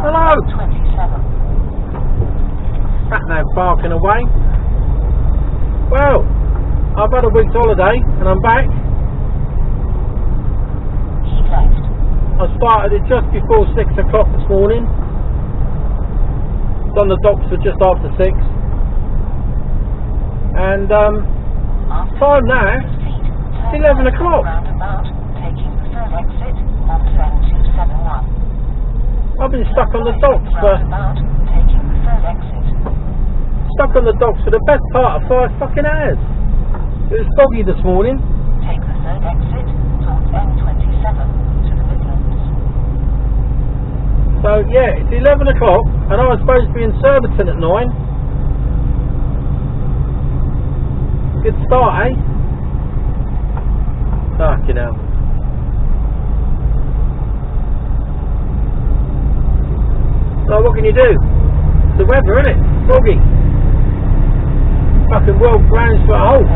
Hello! Sat nav barking away. Well, I've had a week's holiday and I'm back. I started it just before 6 o'clock this morning. It's on the docks for just after 6. And time now, it's 11 o'clock. I've been stuck on the docks for the best part of 5 fucking hours. It was foggy this morning. Take the third exit towards M27 to the Midlands. So yeah, it's 11 o'clock and I was supposed to be in Surbiton at 9. Good start, eh? Fucking hell. So what can you do? It's the weather, isn't it? Foggy. Fucking world grounds for a hole.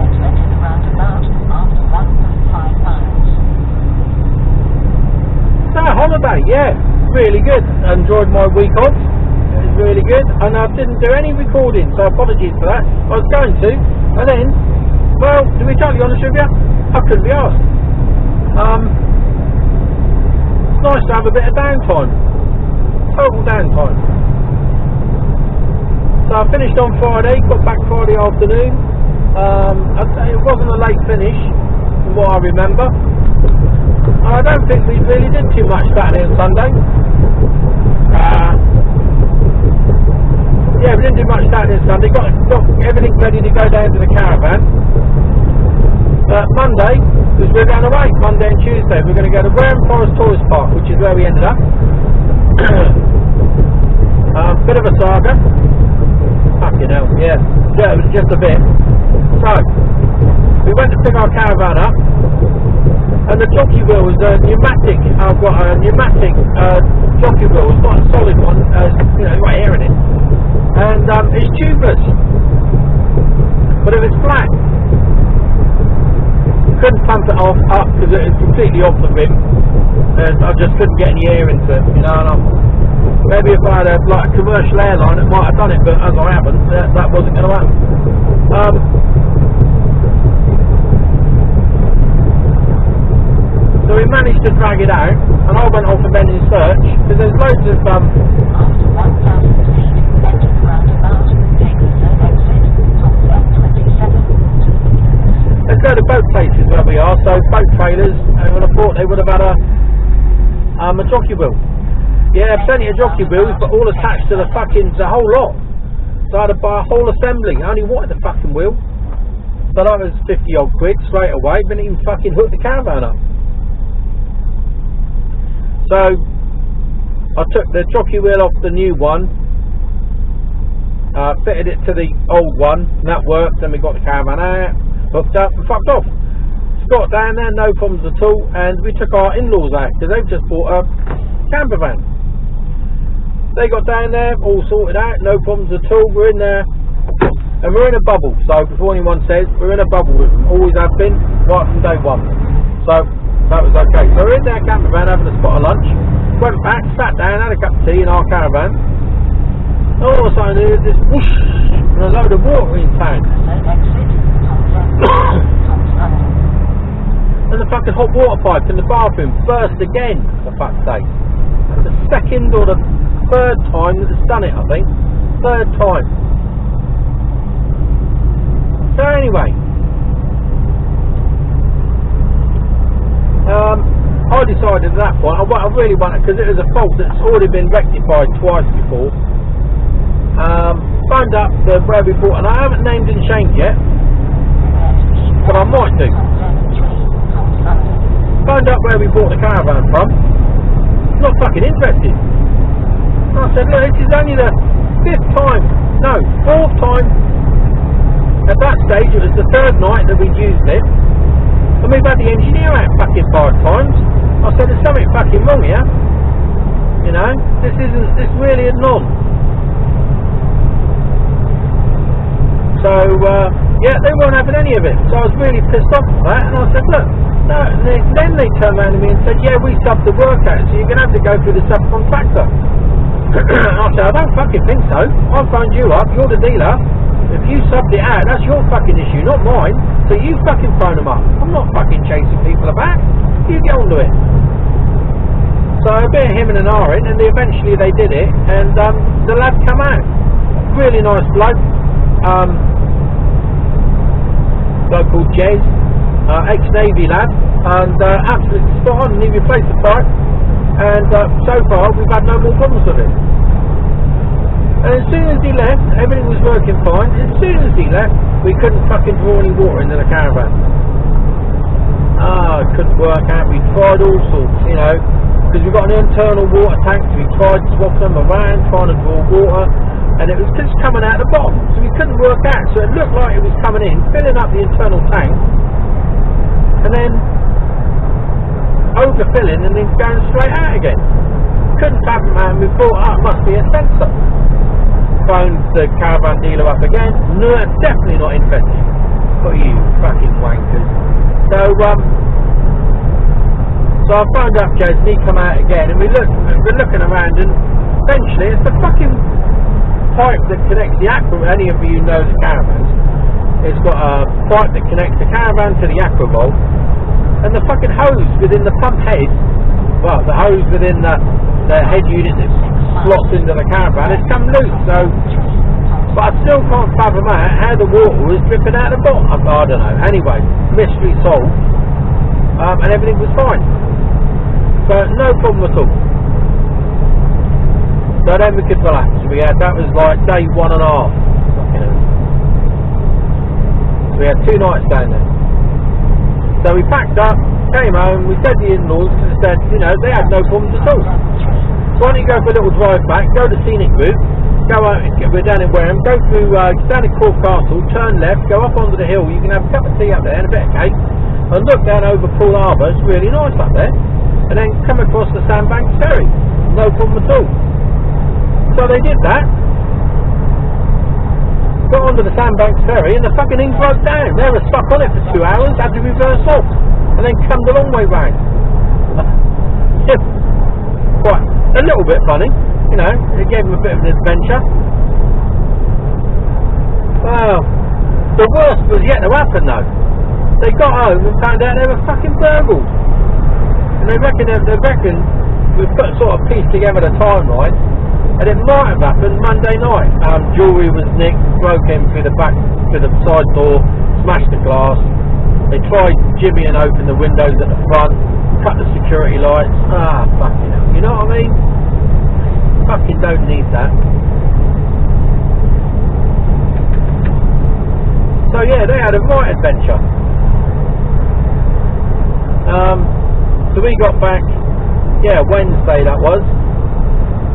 So holiday, yeah, really good. Enjoyed my week off. It was really good, and I didn't do any recording, so apologies for that. I was going to, and then, well, to be totally honest with you, I couldn't be asked. It's nice to have a bit of downtime. Total downtime. So I finished on Friday, got back Friday afternoon. It wasn't a late finish, from what I remember. I don't think we really did too much Saturday and Sunday. Yeah, we didn't do much Saturday and Sunday. Got everything ready to go down to the caravan. Monday, because we're going away, Monday and Tuesday, we're going to go to Wareham Forest Tourist Park, which is where we ended up. Bit of a saga. Fucking hell, yeah. Yeah, it was just a bit. So, we went to pick our caravan up, and the jockey wheel was a pneumatic. I've got a pneumatic jockey wheel. It's not a solid one, you know, right here in it. And it's tubeless, but it was flat. Couldn't pump it up because it was completely off the rim. And I just couldn't get any air into it, you know. Maybe if I had a commercial airline, it might have done it, but as I haven't, that wasn't going to happen. So we managed to drag it out, and I went off and went in search because there's loads of After 1,000 feet, enter the roundabout. Take the third exit towards M27. Let's go to boat places where we are. So boat trailers, I would have thought they would have had a jockey wheel. Yeah, plenty of jockey wheels, but all attached to the whole lot. So I had to buy a whole assembly. I only wanted the fucking wheel. So that was 50 odd quid straight away. Didn't even fucking hook the caravan up. So I took the jockey wheel off the new one, fitted it to the old one, and that worked. Then we got the caravan out, hooked up and fucked off. Got down there, no problems at all, and we took our in-laws out because they've just bought a camper van. They got down there, all sorted out, no problems at all. We're in there, and we're in a bubble. So before anyone says, we're in a bubble with them, always have been, right from day one. So that was okay. So we're in their camper van having a spot of lunch. Went back, sat down, had a cup of tea in our caravan. All of a sudden there was this whoosh and a load of water in town. And the fucking hot water pipe in the bathroom burst again, for fuck's sake. That's the second or the third time that it's done it, I think. Third time. So anyway, I decided at that point, I really wanted, because it was a fault that's already been rectified twice before. Phoned up where we bought, and I haven't named and shamed yet, but I might do. Phoned up where we bought the caravan from. Not fucking interested. I said, look, this is only the fourth time. At that stage, it was the third night that we'd used it, and we've had the engineer out fucking 5 times. I said, there's something fucking wrong here. You know, this really is none. So, yeah, they weren't having any of it. So I was really pissed off at that, and I said, look, no. And then they turned around to me and said, yeah, we subbed the work out, so you're going to have to go through the subcontractor. I said, I don't fucking think so. I phoned you up, you're the dealer. If you subbed it out, that's your fucking issue, not mine. So you fucking phone them up. I'm not fucking chasing people about. You get on to it. So a bit of him and an R-in, and eventually they did it, and the lad come out. Really nice bloke. Bloke called Jez, ex-Navy lad, and absolutely spot on, and he replaced the pipe, and so far we've had no more problems with it. And as soon as he left, everything was working fine. As soon as he left, we couldn't fucking draw any water into the caravan. It couldn't work out. We tried all sorts, you know, because we've got an internal water tank, so we tried swapping them around, trying to draw water, and it was just coming out the bottom, so we couldn't work out. So it looked like it was coming in, filling up the internal tank, and then overfilling and then going straight out again. Couldn't fathom it, and we thought, it must be a sensor. Phoned the caravan dealer up again. No, definitely not interested. What are you fucking wankers? So I phoned up Jez and he come out again, and we're looking around, and eventually it's the fucking pipe that connects the aqua. Any of you know the caravans? It's got a pipe that connects the caravan to the aqua vault, and the fucking hose within the pump head, well, the hose within the head unit that slots into the caravan has come loose. So, but I still can't fathom out how the water was dripping out the bottom. I don't know. Anyway, mystery solved, and everything was fine. So no problem at all. So then we could relax. That was like day 1.5. So we had 2 nights down there. So we packed up, came home, we said the in-laws, because they said, you know, they had no problems at all. So why don't you go for a little drive back, go the scenic route, go out, we're down in Wareham, go through, down in Cork Castle, turn left, go up onto the hill, you can have a cup of tea up there and a bit of cake, and look down over Poole Harbour, it's really nice up there, and then come across the Sandbanks Ferry, no problem at all. So they did that, got onto the Sandbanks Ferry, and the fucking thing broke down. They were stuck on it for 2 hours, had to reverse off, and then come the long way round. Quite a little bit funny, you know, it gave them a bit of an adventure. Well, the worst was yet to happen though. They got home and found out they were fucking burgled. And they reckon we put sort of pieced together the timeline, and it might have happened Monday night. Jewellery was nicked, broke in through the back, through the side door, smashed the glass. They tried jimmying open the windows at the front, cut the security lights. Fucking hell, you know what I mean? Fucking don't need that. So yeah, they had a right adventure. So we got back, Wednesday that was.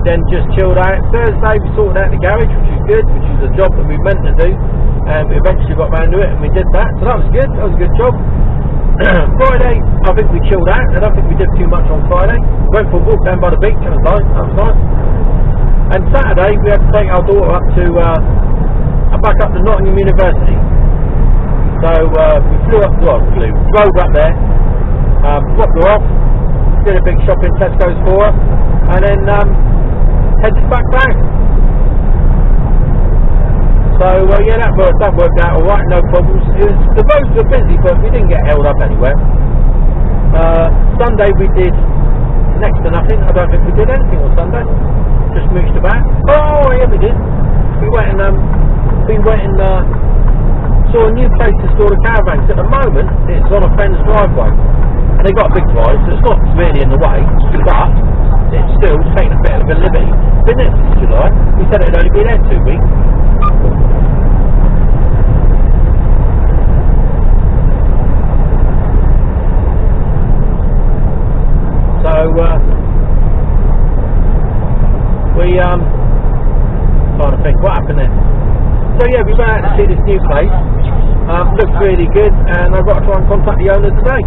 Then just chilled out. Thursday we sorted out the garage, which was good, which was a job that we meant to do, and we eventually got round to it and we did that, so that was good. That was a good job. Friday I think we chilled out. I don't think we did too much on Friday. Went for a walk down by the beach, that was nice. And Saturday we had to take our daughter up to back up to Nottingham University. So we drove up there, dropped her off, did a big shopping Tesco's for her, and then headed back down. So that worked out alright, no problems. The roads were busy, but we didn't get held up anywhere. Sunday we did next to nothing. I don't think we did anything on Sunday. Just moosed about. Oh yeah, we did. We went and saw a new place to store the caravans. At the moment, it's on a friend's driveway, and they got a big drive, so it's not really in the way, but it's still taking a bit of a liberty. Been there since July. We said it'd only be there 2 weeks. So trying to think what happened then. So yeah, we went out to see this new place. Looks really good, and I've got to try and contact the owner today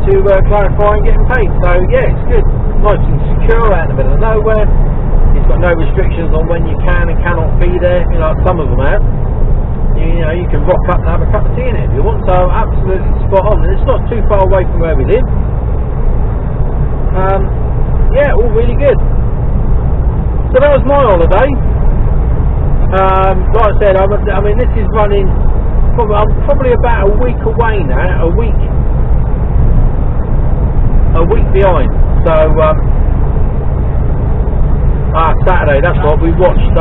to clarify and get him paid. So yeah, it's good, nice and secure out in the middle of nowhere. He's got no restrictions on when you can and cannot be there. You know, some of them have. You know, you can rock up and have a cup of tea in it if you want. So absolutely spot on, and it's not too far away from where we live. Yeah, all really good. So So that was my holiday. Like I said, I mean, this is running. I'm probably about a week away now. A week behind. So Saturday. That's what we watched.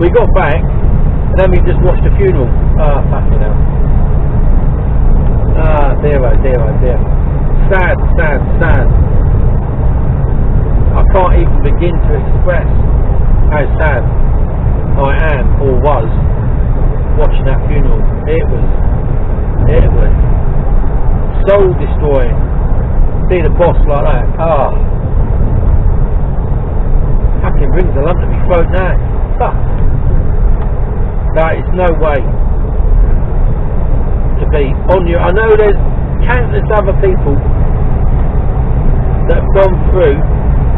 We got back, and then we just watched the funeral. Fucking hell. Dear, oh dear, oh dear. Sad, sad, sad. I can't even begin to express how sad I am or was watching that funeral. It was soul destroying. See the boss like that. Fucking brings a lump to my throat now. Fuck. There is no way to be on you. I know there's countless other people that have gone through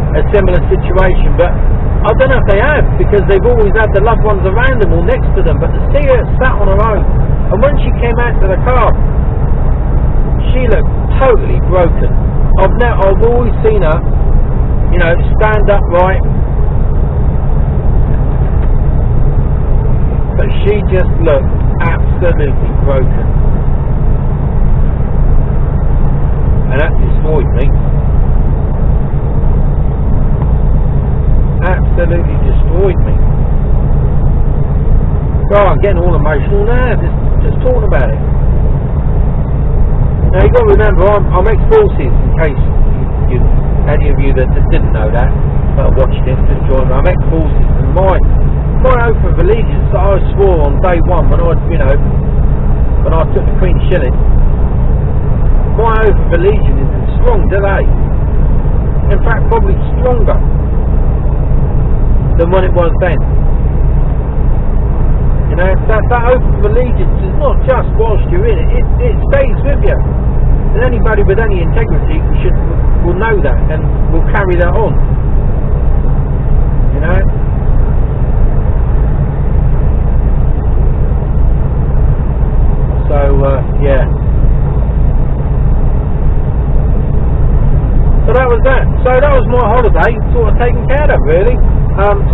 a similar situation, but I don't know if they have, because they've always had the loved ones around them or next to them. But to see her sat on her own, and when she came out to the car, she looked totally broken. I've always seen her, you know, stand upright, but she just looked absolutely broken, and that destroyed me. Absolutely destroyed me. God, I'm getting all emotional now just talking about it. Now you got to remember, I'm ex-forces, in case any of you that didn't know that, but watched this, just join me. I'm ex-forces, and my oath of allegiance that I swore on day one when I took the Queen's shilling, my oath of allegiance is as strong today. In fact, probably stronger than when it was then. You know, that oath of allegiance is not just whilst you're in it, it stays with you. And anybody with any integrity will know that and will carry that on. You know? So, yeah. So that was that. So that was my holiday, sort of taken care of, really.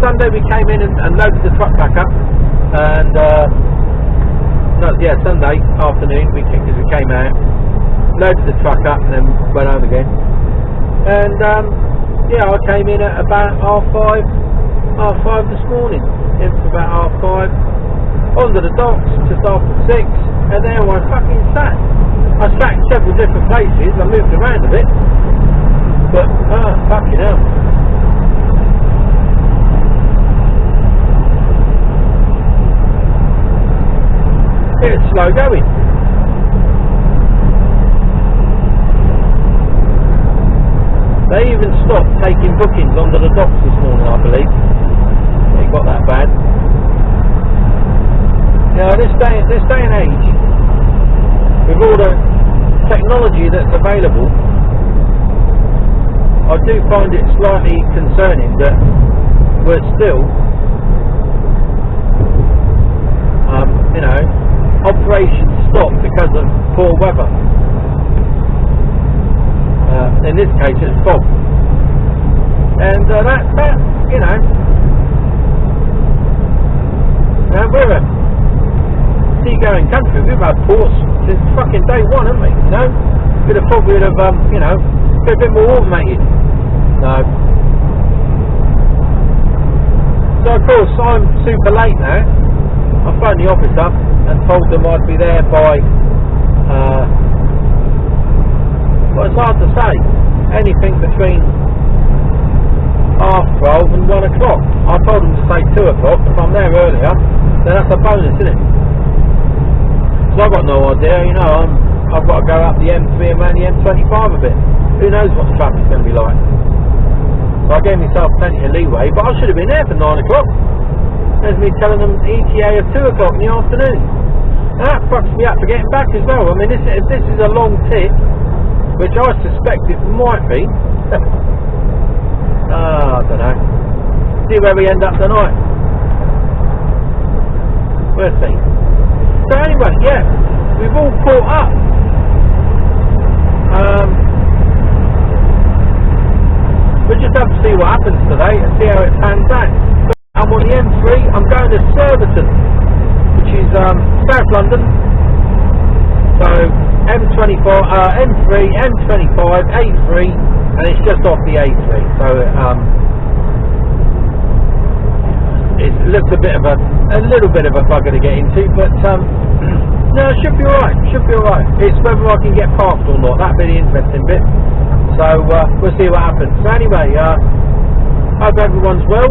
Sunday we came in and loaded the truck back up, and Sunday afternoon we came out, loaded the truck up, and then went home again. And I came in at about half five this morning. In for about 5:30, onto the docks just after 6, and there I fucking sat. I sat in several different places. I moved around a bit, but fucking hell. It's slow going. They even stopped taking bookings onto the docks this morning, I believe. It got that bad. Now, this day and age, with all the technology that's available, I do find it slightly concerning that we're still, operations stopped because of poor weather. In this case, it's fog, and we're a seagoing country. We've had ports since fucking day one, haven't we? You know, bit of fog, bit of a bit more automated. No. So of course I'm super late now. I phoned the office up and told them I'd be there by, well, it's hard to say, anything between 12:30 and 1 o'clock. I told them to say 2 o'clock. If I'm there earlier, then that's a bonus, isn't it? So I've got no idea, I've got to go up the M3 and around the M25 a bit. Who knows what the traffic's going to be like. So I gave myself plenty of leeway, but I should have been there for 9 o'clock. There's me telling them ETA of 2 o'clock in the afternoon. And that fucks me up for getting back as well. I mean, this is a long tip, which I suspect it might be. I don't know. See where we end up tonight. We'll see. So anyway, yeah, we've all caught up. We'll just have to see what happens today. see how it pans out. I'm on the M3, I'm going to Surbiton, which is South London. So M24, M3, M25, A3, and it's just off the A3. So it looks a little bit of a bugger to get into, but no, it should be alright. Should be alright. It's whether I can get past or not. That'd be the interesting bit. So we'll see what happens. So anyway, hope everyone's well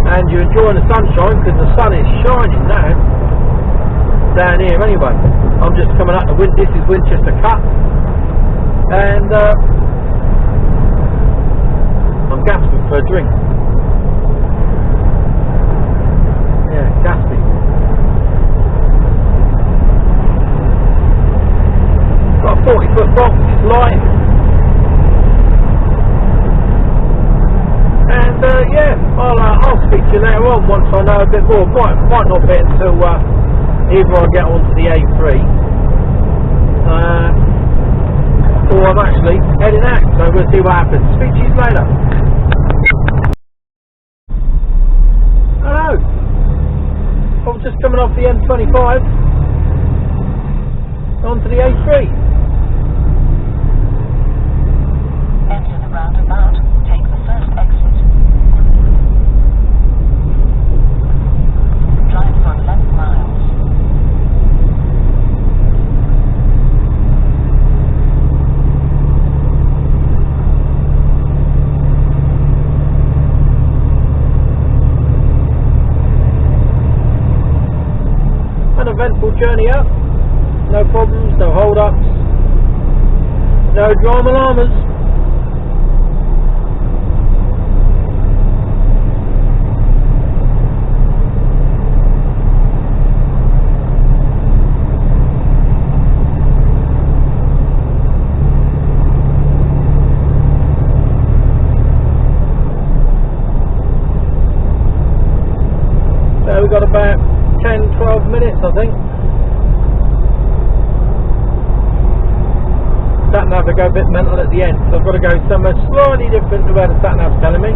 and you're enjoying the sunshine, because the sun is shining now down here. Anyway, I'm just coming up the wind. This is Winchester Cut, and I'm gasping for a drink. Yeah, gasping. Got a 40-foot box, it's light. And yeah, I'll speak to you later on once I know a bit more. Might not be until either I get onto the A3 or I'm actually heading out. So we'll see what happens. Speak to you later. Hello. I was just coming off the M25 onto the A3. Enter the roundabout. Take the first exit. Drive for 11 miles. An eventful journey up. No problems, no hold-ups, no drama-llamas. So we've got about 10-12 minutes, I think. Sat nav will go a bit mental at the end, so I've got to go somewhere slightly different to where the sat nav's telling me.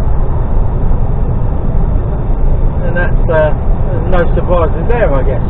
And that's no surprises there, I guess.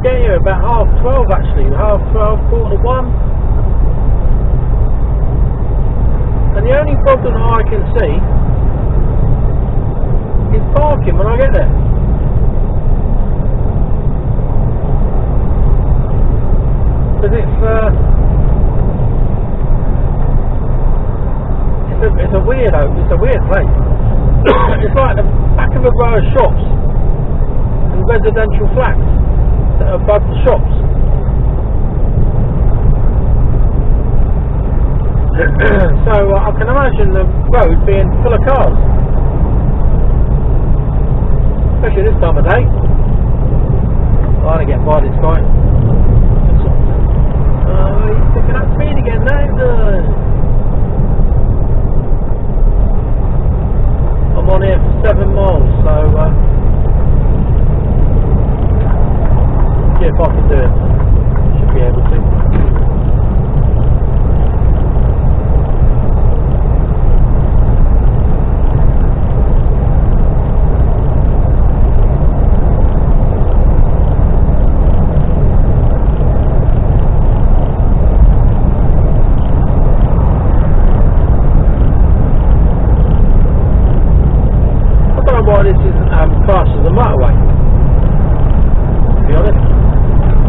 Get here about 12:30 actually, 12:30, 1:15. And the only problem I can see is parking when I get there. Because it's a weird place. It's like the back of a row of shops and residential flats above the shops. So I can imagine the road being full of cars, especially this time of day. I'm trying to get by this guy. He's picking up speed again now. I'm on here for 7 miles, so see if I can do it. Should be able to. I don't know why this isn't classed as a motorway, to be honest.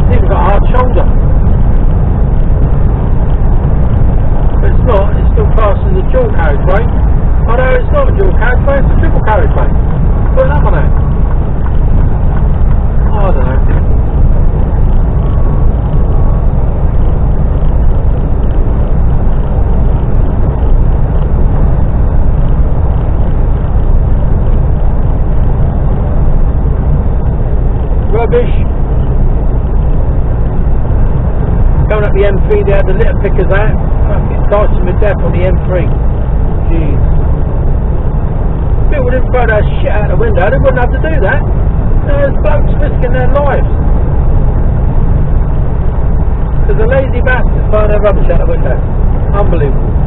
It's even got a hard shoulder. But it's not, it's still classed as a dual carriageway. Oh no, it's not a dual carriageway, it's a triple carriageway. Put that one out. Oh, I don't know. rubbish. Going up the M3, they had the litter pickers out. Fucking dicing with death on the M3. Jeez. People didn't throw that shit out the window, they wouldn't have to do that. There's blokes risking their lives. Because the lazy bastards throw their rubbish out the window. Unbelievable.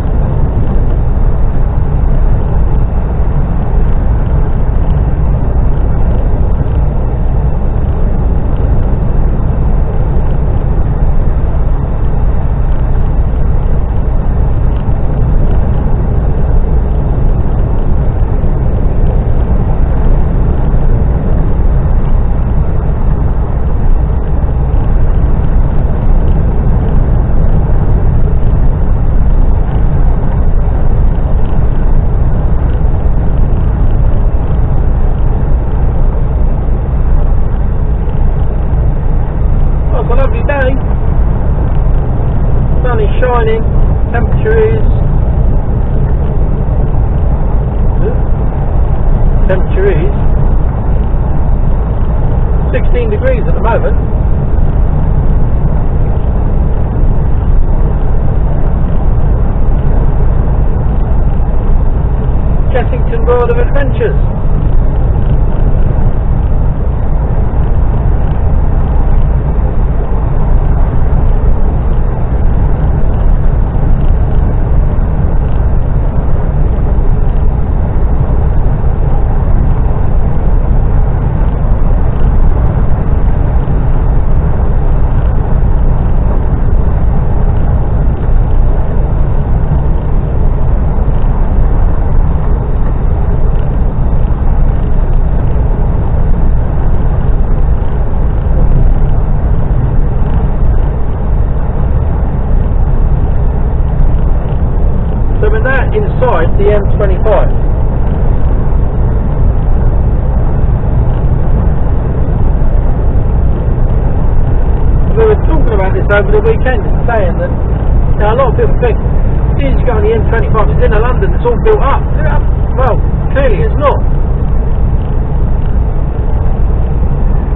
Shining, temperature is 16 degrees at the moment. Chessington World of Adventures. Inside the M25. We were talking about this over the weekend, saying that a lot of people think, as you go on the M25, it's in London, it's all built up. Well, clearly it's not.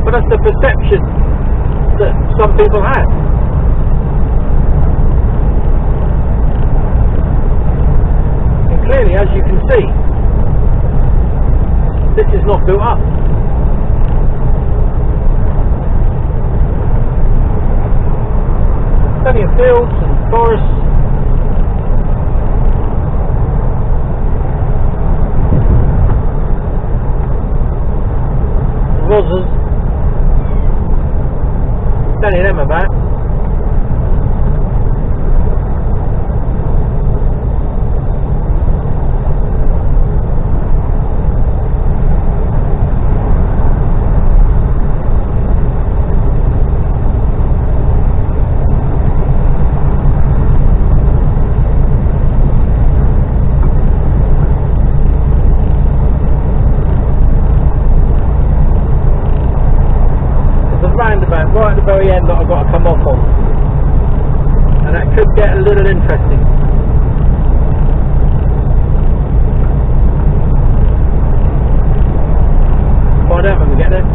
But that's the perception that some people have. Clearly, as you can see, this is not built up. Plenty of fields and forests. Rozzers. Plenty of them about. Right at the very end that I've got to come off on, and that could get a little interesting. Find out when we get there.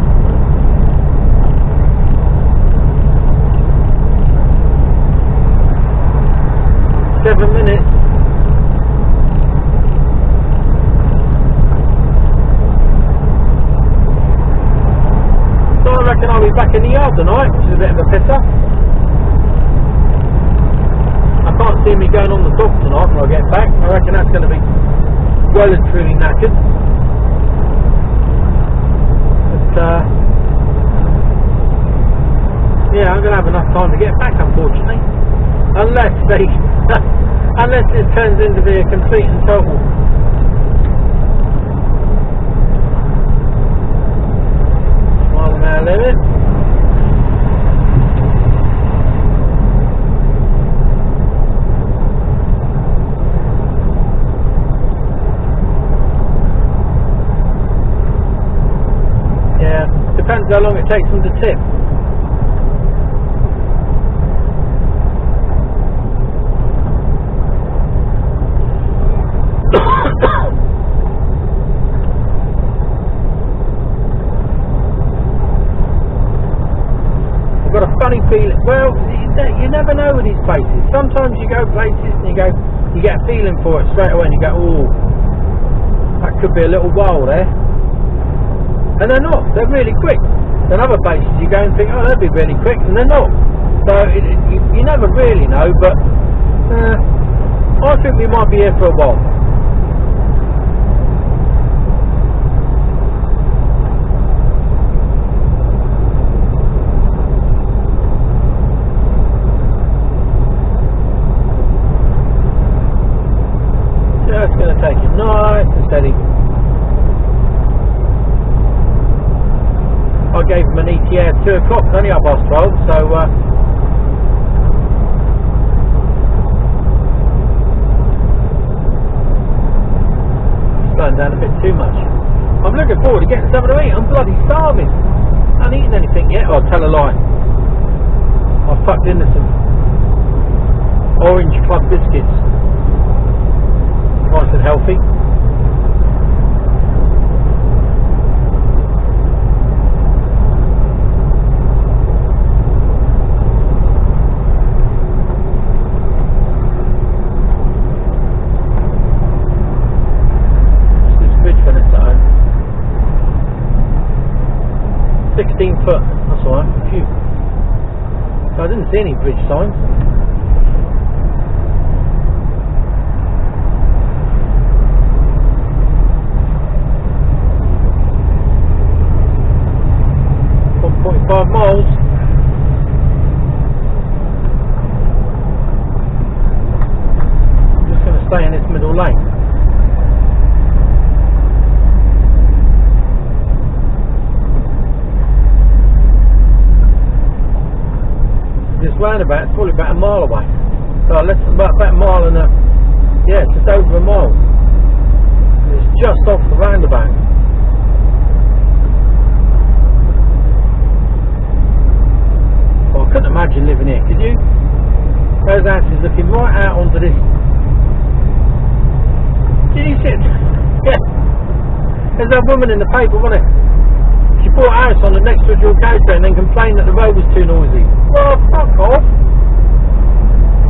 Seven minutes. I reckon I'll be back in the yard tonight, which is a bit of a pisser. I can't see me going on the dock tonight when I get back. I reckon that's going to be well and truly knackered. But yeah, I'm going to have enough time to get back, unfortunately. Unless it turns into be a complete and total limit. Yeah, depends how long it takes them to tip. feeling. Well, you never know with these places. Sometimes you go places and you get a feeling for it straight away, and you go, oh, that could be a little while there. And they're not. They're really quick. Then other places you go and think, oh, they'll be really quick, and they're not. So you never really know. But I think we might be here for a while. Just going to take it nice and steady. I gave him an ETA at 2 o'clock, it's only 12:30, so slowing down a bit too much. I'm looking forward to getting something to eat. I'm bloody starving. I haven't eaten anything yet. Oh, tell a lie. I've tucked into some Orange Club biscuits. Nice and healthy. What's this bridge when it's at home? 16 foot. That's alright. Phew. I didn't see any bridge signs. Miles. I'm just going to stay in this middle lane. This roundabout is probably about a mile away. So less than about a mile and a, yeah, just over a mile. It's just off the roundabout. I couldn't imagine living here, could you? Those houses looking right out onto this. Did you see it? Yeah. There's that woman in the paper, wasn't it? She bought a house on the next to a dual carriageway and then complained that the road was too noisy. Well, fuck off.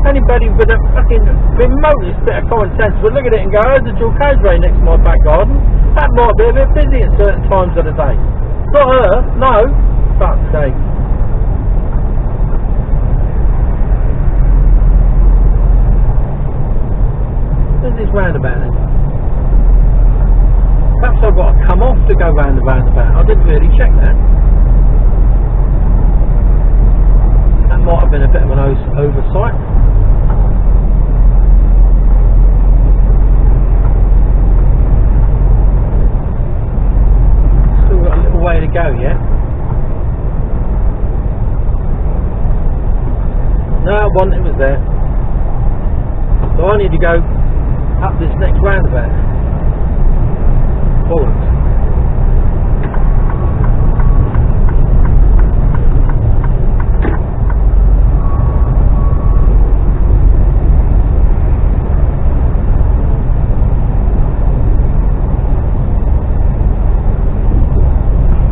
Anybody with a fucking remotest bit of common sense would look at it and go, there's a dual carriageway next to my back garden. That might be a bit busy at certain times of the day. Not her, no. Fuck's sake. This roundabout then. Perhaps I've got to come off to go round the roundabout. I didn't really check that. That might have been a bit of an oversight. Still got a little way to go, yeah? No, it was there. So I need to go up this next roundabout. Forward.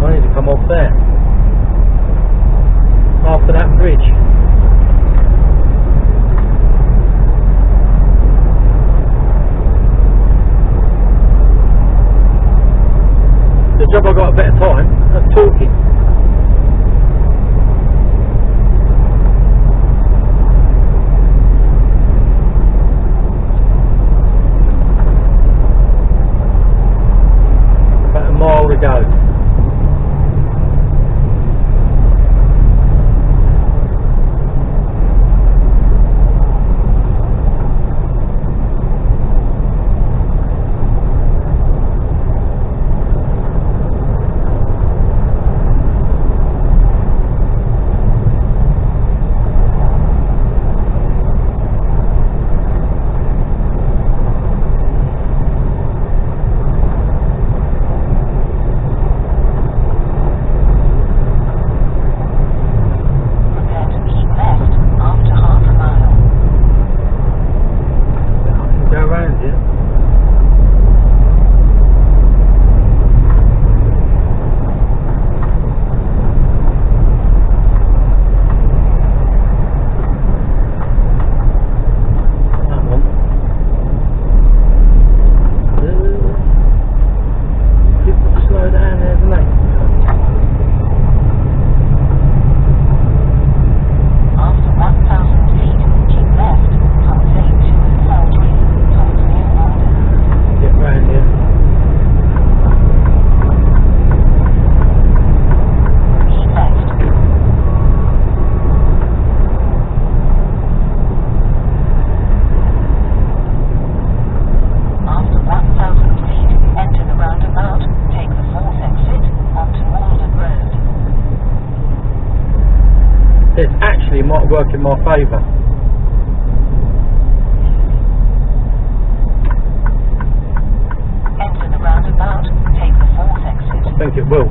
I need to come off there. After that bridge. I've got a bit of time of talking. About a mile to go. might work in my favour. Enter the roundabout, take the 4th exit. I think it will.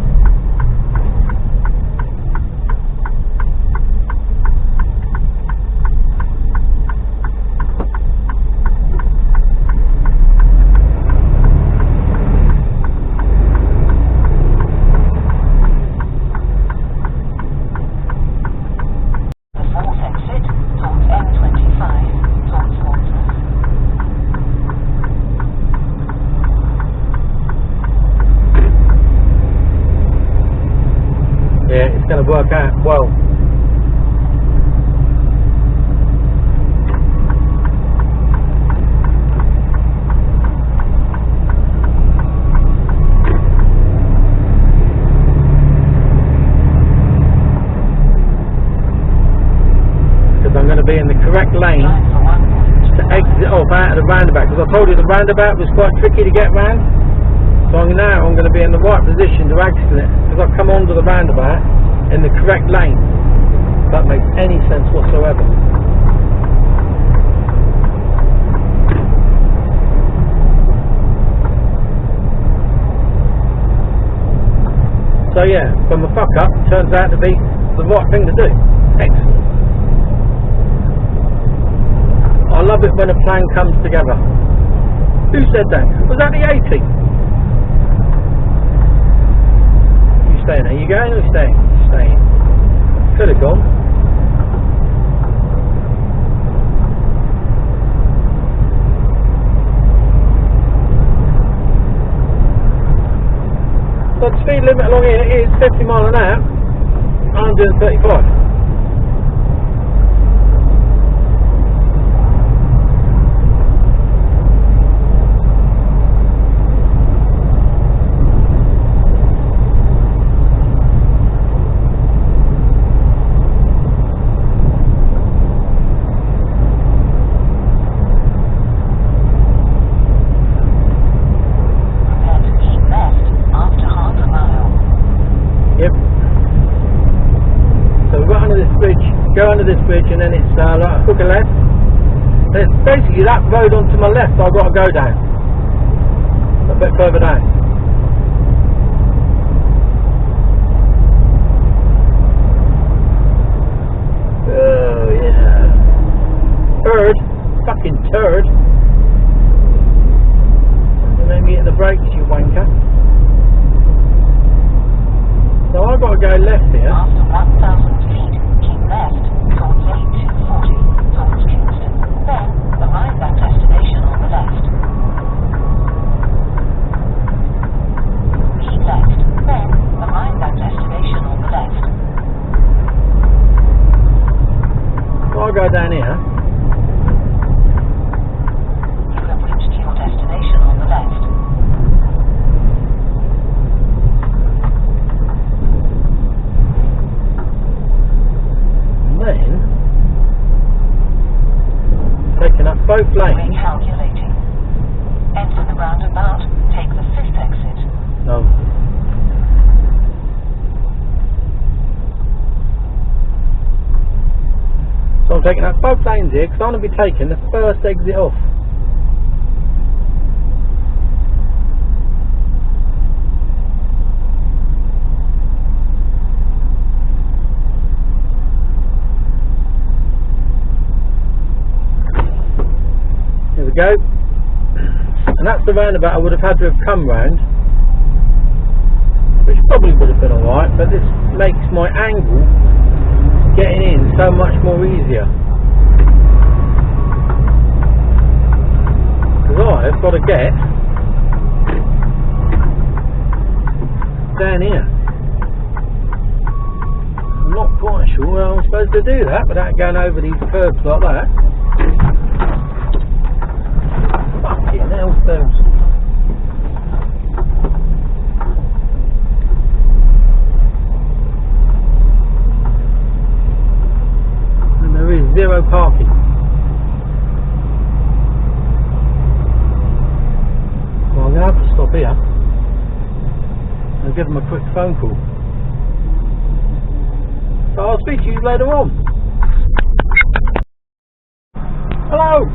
Yeah, it's going to work out well. Because I'm going to be in the correct lane to exit off out of the roundabout. Because I told you the roundabout was quite tricky to get round. So now I'm going to be in the right position to exit it, because I've come onto the roundabout in the correct lane. If that makes any sense whatsoever. So yeah, from a fuck up, turns out to be the right thing to do. Excellent. I love it when a plan comes together. Who said that? Was that the 80? Staying. Are you going or staying? Staying. Could have gone. So the speed limit along here is 50 miles an hour. I'm doing 35. Go under this bridge and then it's like hook a left. There's basically that road onto my left I've got to go down. A bit further down. Oh yeah. Turd. Fucking turd. And then you hit the brakes, you wanker. So I've got to go left here. After 1,000 feet, keep left towards A240 towards Kingston. Then, arrive at destination on the left. Keep left. Then, arrive at destination on the left. So I'll go down here. You have reached your destination on the left. Then taking up both lanes. Recalculating. Enter the roundabout, take the 5th exit. No. So I'm taking up both lanes here because I'm going to be taking the first exit off. Here we go, and that's the roundabout I would have had to have come round, which probably would have been alright, but this makes my angle getting in so much more easier, because I've got to get down here. I'm not quite sure how I'm supposed to do that without going over these curbs like that. Fucking hell, stones. And there is zero parking. Well, I'm going to have to stop here and give them a quick phone call. So I'll speak to you later on. Hello.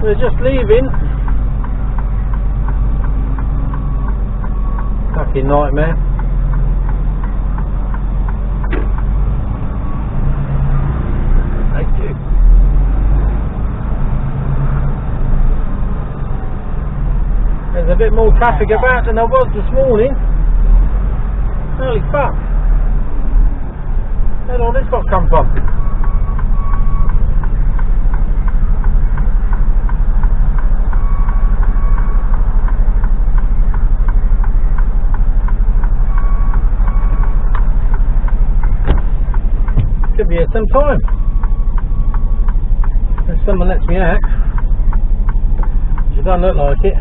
We're just leaving. Fucking nightmare. Thank you. There's a bit more traffic about than there was this morning. Holy fuck. Where did all this lot come from? Could be here some time. If someone lets me out. Which it doesn't look like it.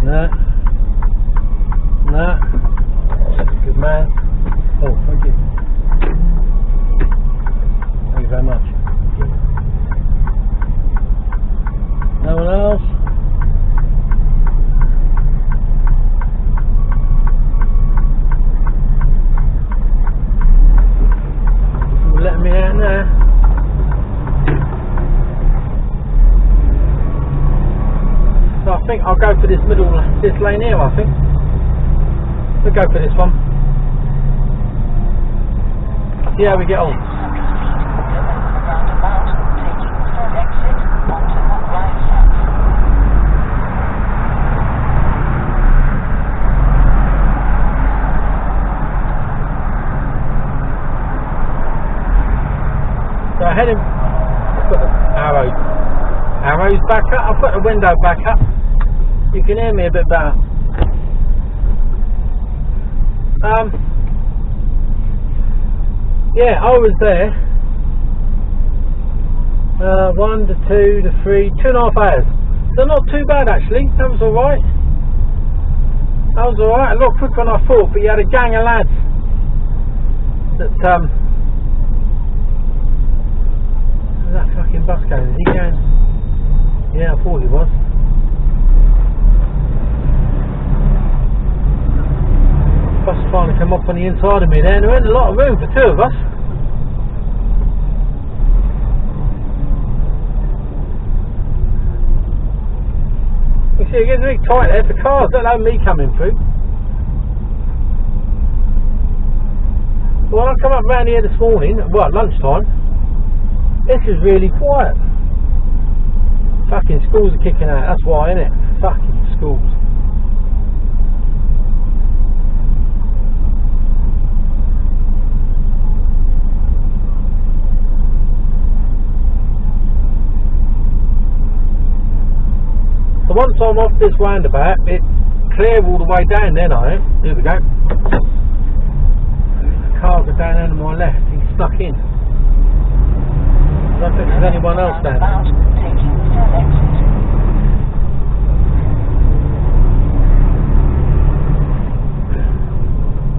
No. No. Good man. Oh, thank you. Thank you very much. No one else? Let me out there. So I think I'll go for this this lane here. I think we'll go for this one. See how we get on. So heading, I'll put the arrows back up. I'll put the window back up. You can hear me a bit better. Yeah, I was there. 1 to 2 to 3, 2.5 hours. So not too bad actually. That was alright. That was alright. A lot quicker than I thought. But you had a gang of lads that where's that fucking bus going? Is he going? Yeah, I thought he was. Bus trying to come up on the inside of me there, and there ain't a lot of room for two of us. You see, it gets really tight there for cars, don't know me coming through. Well, I come up round here this morning, well, at lunchtime. This is really quiet. Fucking schools are kicking out, that's why, innit? Fucking schools. So once I'm off this roundabout, it's clear all the way down then, I think. Here we go. The cars are down there to my left, he's stuck in. I don't think there's anyone else down there.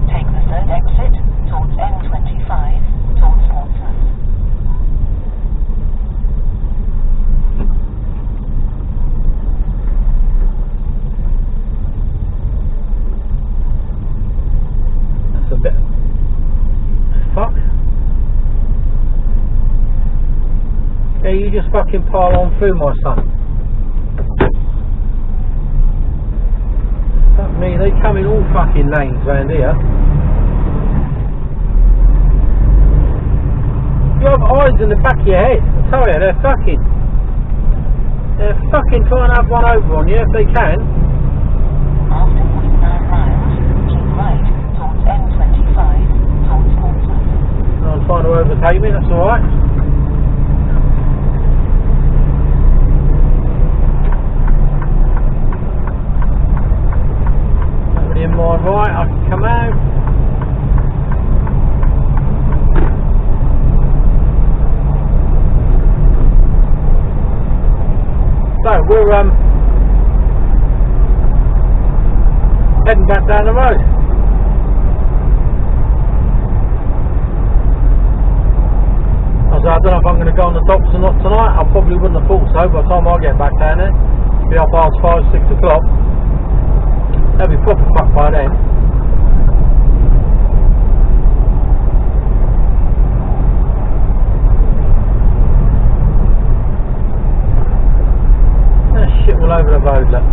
Take the third exit towards N25 towards Portsmouth. That's a bit. Fuck. Yeah, you just fucking pile on through, my son. Fuck me, they come in all fucking lanes round here. You have eyes in the back of your head, I tell you, they're fucking trying to have one over on you if they can. After 49 miles, keep right towards N25 towards Portsmouth. I'm trying to overtake me, that's alright. Nobody in my right, I can come out. So we're heading back down the road. I So I don't know if I'm going to go on the docks or not tonight. I probably wouldn't have thought so by the time I get back down there. Be up past 5, 6 o'clock. That'll be proper fucked by then. There's shit all over the road, look.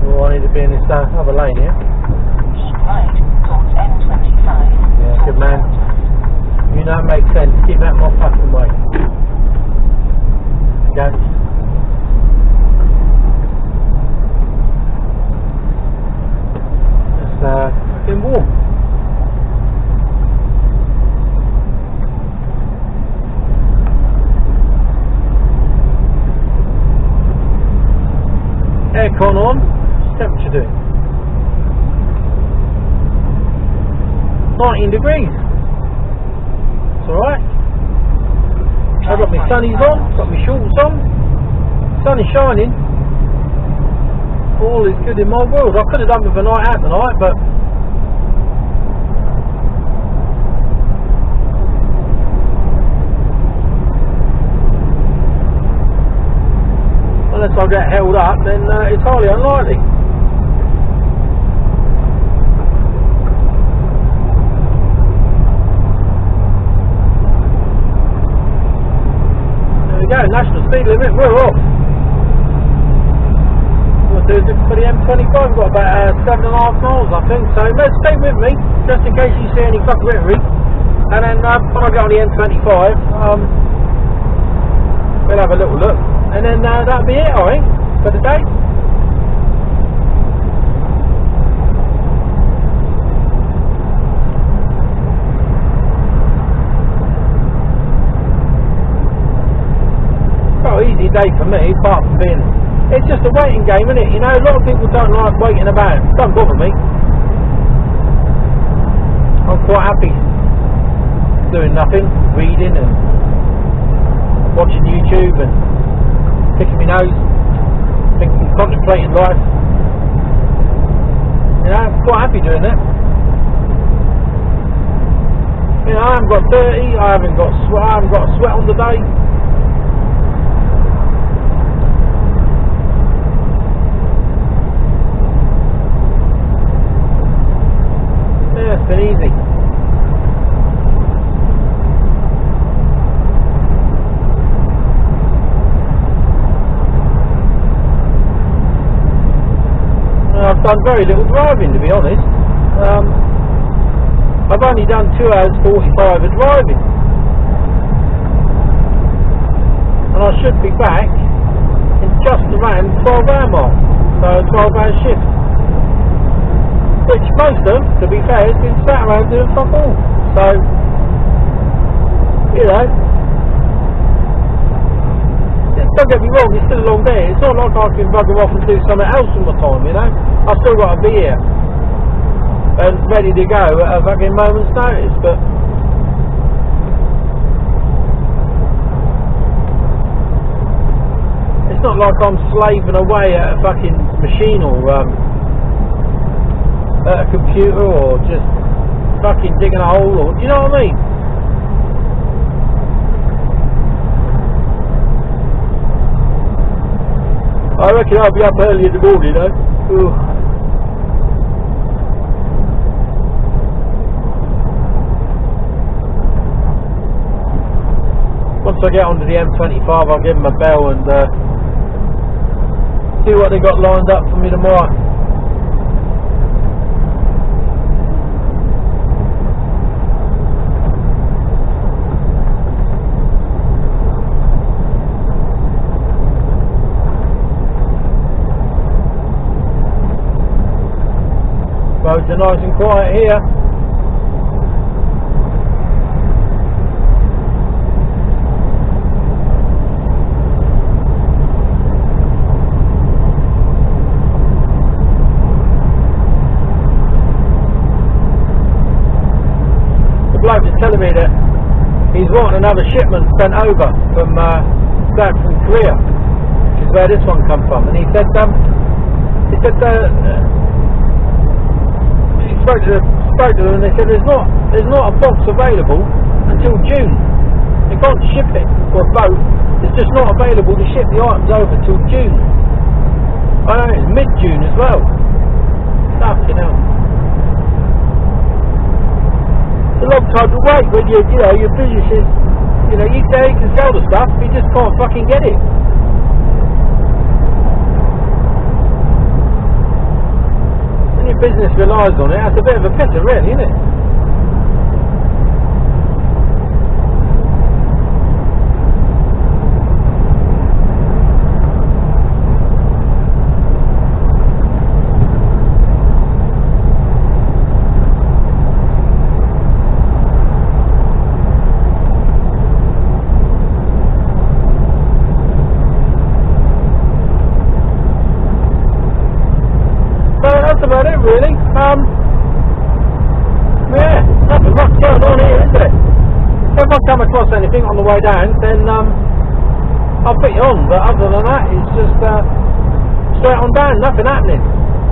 Oh, I need to be in this other lane here. Keep right towards M25. Yeah, good man. You know it makes sense. Keep that my fucking way. Go. It's fucking warm. Aircon on. What's the temperature doing? 19 degrees. It's alright. I've got my sunnies on, got my shorts on. Sun is shining. All is good in my world. I could have done with a night out tonight, but unless I get held up, then it's highly unlikely. There we go, national speed limit, we're off. We'll do this for the M25, we've got about 7.5 miles I think, so let's stay with me, just in case you see any documentary. And then when I get on the M25, we'll have a little look. And then that'll be it, I think, for the day. Easy day for me, apart from being, it's just a waiting game, isn't it? You know, a lot of people don't like waiting about. Don't bother me. I'm quite happy doing nothing, reading and watching YouTube and picking my nose, thinking, contemplating life. You know, I'm quite happy doing that. You know, I haven't got dirty, I haven't got a sweat on the day. It's been easy. I've done very little driving, to be honest. I've only done 2 hours 45 of driving, and I should be back in just around 12-hour mark, so a 12-hour shift. Which most of them, to be fair, has been sat around doing fuck all. So, you know, don't get me wrong, it's still a long day. It's not like I can bugger off and do something else all the time, you know. I've still got to be here and ready to go at a fucking moment's notice, but it's not like I'm slaving away at a fucking machine or at a computer or just fucking digging a hole, or do you know what I mean? I reckon I'll be up early in the morning though. Ooh. Once I get onto the M25 I'll give them a bell and see what they got lined up for me tomorrow. Roads are nice and quiet here. The bloke is telling me that he's wanting another shipment sent over from Korea, which is where this one come from, and he said spoke to them and they said there's not there's not a box available until June. They can't ship it for a boat. It's just not available to ship the items over till June. I know it's mid-June as well. Fucking hell. It's a long time to wait when your business is, you can sell the stuff, but you just can't fucking get it. When your business relies on it, that's a bit of a pisser, really, isn't it? That's about it, really. Yeah, nothing much going on here, is there? If I come across anything on the way down, then I'll put you on. But other than that, it's just straight on down, nothing happening.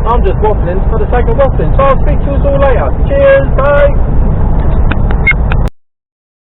I'm just waffling for the sake of waffling. So I'll speak to us all later. Cheers, bye.